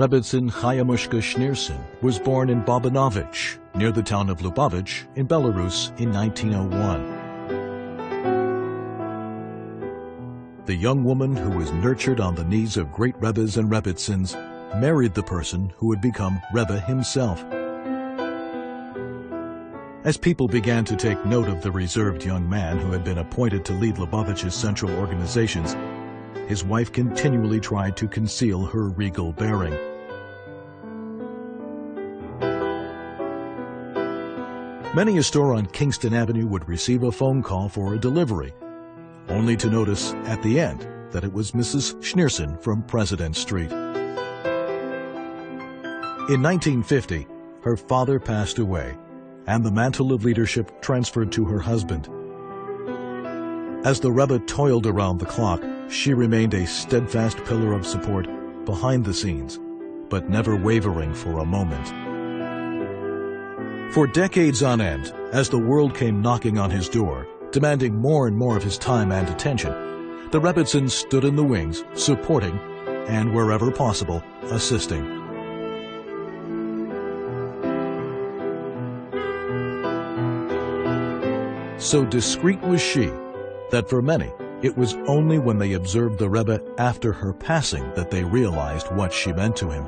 Rebbetzin Chayamushka Schneerson was born in Bobanovich, near the town of Lubavitch in Belarus in 1901. The young woman who was nurtured on the knees of great Rebbes and Rebbetzins married the person who would become Rebbe himself. As people began to take note of the reserved young man who had been appointed to lead Lubavitch's central organizations, his wife continually tried to conceal her regal bearing. Many a store on Kingston Avenue would receive a phone call for a delivery, only to notice at the end that it was Mrs. Schneerson from President Street. In 1950, her father passed away, and the mantle of leadership transferred to her husband. As the Rebbe toiled around the clock, she remained a steadfast pillar of support behind the scenes, but never wavering for a moment. For decades on end, as the world came knocking on his door, demanding more and more of his time and attention, the Rebbetzins stood in the wings, supporting, and wherever possible, assisting. So discreet was she that for many, it was only when they observed the Rebbe after her passing that they realized what she meant to him.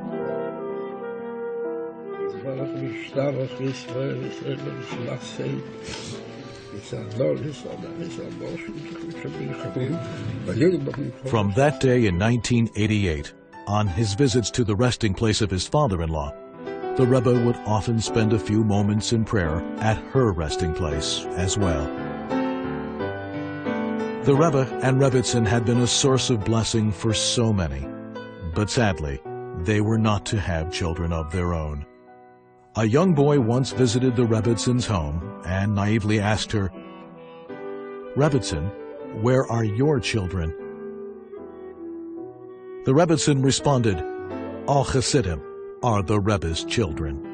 From that day in 1988, on his visits to the resting place of his father-in-law, the Rebbe would often spend a few moments in prayer at her resting place as well. The Rebbe and Rebbetzin had been a source of blessing for so many, but sadly, they were not to have children of their own. A young boy once visited the Rebbetzins' home and naively asked her, "Rebbetzin, where are your children?" The Rebbetzin responded, "All Hasidim are the Rebbe's children."